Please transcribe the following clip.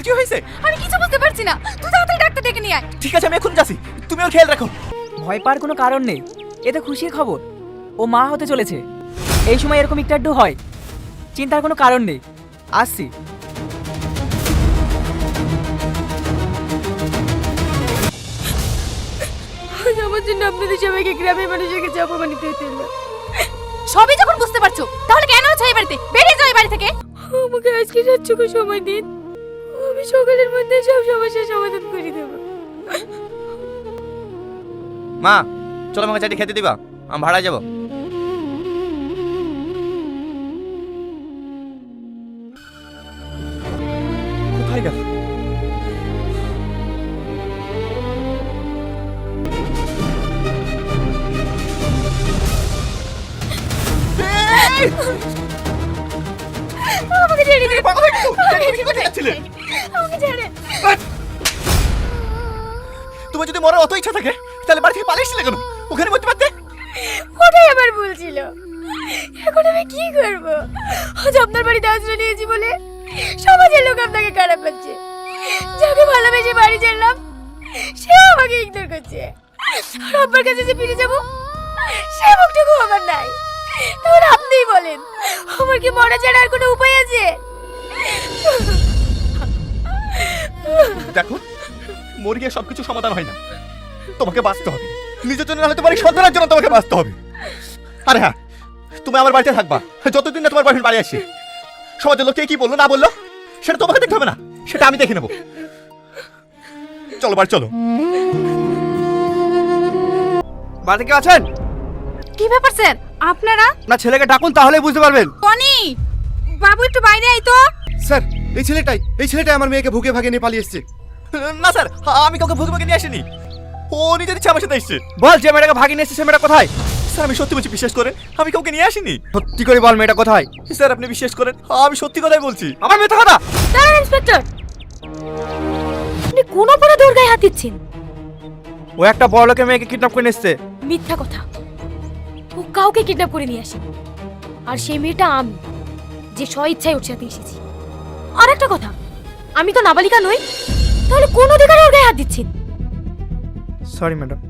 কিছু হয়েছে? আমি কিছু বুঝতে পারছি না, তুই তাড়াতাড়ি ডাক্তার ডেকে নিয়ে আয়। ঠিক আছে, আমি এখন যাচ্ছি, তুমি ওর খেয়াল রাখো। ভয় পাওয়ার কোনো কারণ নেই, এতে খুশির খবর, ও মা হতে চলেছে। এই সময় এরকম একটু আধটু হয়, চিন্তার কোনো কারণ নেই। আসছি। আমার জন্য আপনাদের সবাইকে গ্রামের মানুষের কাছে অপমানিত হতে হলো। সবই যখন বুঝতে পারছো, তাহলে কেন আছো এই বাড়িতে? বেরিয়ে যাও এই বাড়ি থেকে। আমাকে আজকে রাতটুকু সময় দিন, আমি সকালের মধ্যে সব সমস্যার সমাধান করে দেব। মা চলো, আমাকে চাটি খেতে দিবা, আমি ভাড়া যাবো। কোথায় গেল? আমাকে ছেড়ে দিন, পাগল হয়ে গেছো? কোথায় যাচ্ছিলে? আমাকে ছেড়ে। তোমার যদি মরার অত ইচ্ছা থাকে তাহলে বাড়ি থেকে পালিয়েছিলে কেন? ওখানে মরতে পারতে। ওটাই আমার ভুল ছিল। এখন আমি কি করব? আজ আপনার বাড়িতে আশ্রয় নিয়েছি বলে সমাজের লোক আপনাকে খারাপ করছে। যাকে ভালোবেসে বাড়ি ছাড়লাম সে আমাকে ইগনোর করছে। আর আপনার কাছে যে ফিরে যাব সে মুখটুকু আমার নাই। এখন আপনিই বলেন, আমার কি মরা ছাড়া আর কোনো উপায় আছে? দেখো, মরে গিয়ে সবকিছু সমাধান হয় না, তোমাকে বাঁচতে হবে। নিজের জন্য না হলে তোমার এই সন্তানের জন্য তোমাকে বাঁচতে হবে। আরে হ্যাঁ, তুমি আমার বাড়িতে থাকবা যতদিন না তোমার বয়ফ্রেন্ড বাড়ি আসে। সমাজের লোকে কি বললো না বললো সেটা তোমাকে দেখতে হবে না, সেটা আমি দেখে নেবো। চলো বাড়ি চলো। বাড়িতে কেউ আছেন? কি ব্যাপার স্যার আপনারা? না, ছেলেকে ডাকুন তাহলেই বুঝতে পারবেন। টনি বাবু একটু বাইরে আয় তো। স্যার এই ছেলেটাই আমার মেয়েকে ভুকে ভাগে নিয়ে পালিয়ে এসেছে। না স্যার, আমি কাউকে ভুগে ভুগে নিয়ে আসিনি, ও নিজের ইচ্ছা আমার সাথে এসছে। বল, যে মেয়েটাকে ভাগিয়ে নিয়ে এসেছে সে মেয়েটা কোথায়? স্যার আমি সত্যি বলছি, বিশ্বাস করেন, আমি কাউকে নিয়ে আসিনি। সত্যি করে বল, মেয়েটা কোথায়? স্যার আপনি বিশ্বাস করেন, আমি সত্যি কথাই বলছি। আমার মিথ্যা কথা? দাঁড়ান ইন্সপেক্টর, আপনি কোন অপরাধে ওর গায়ে হাত দিচ্ছেন? ও একটা বড় লোকের মেয়েকে কিডন্যাপ করে নিয়ে এসেছে। মিথ্যা কথা, ও কাউকে কিডন্যাপ করে নিয়ে আসে। আর সেই মেয়েটা আমি, যে স্ব ইচ্ছায় ওর সাথে এসেছি। আর একটা কথা, আমি তো নাবালিকা নই, তাহলে কোন অধিকারে ওর গায়ে হাত দিচ্ছেন? Sorry madam.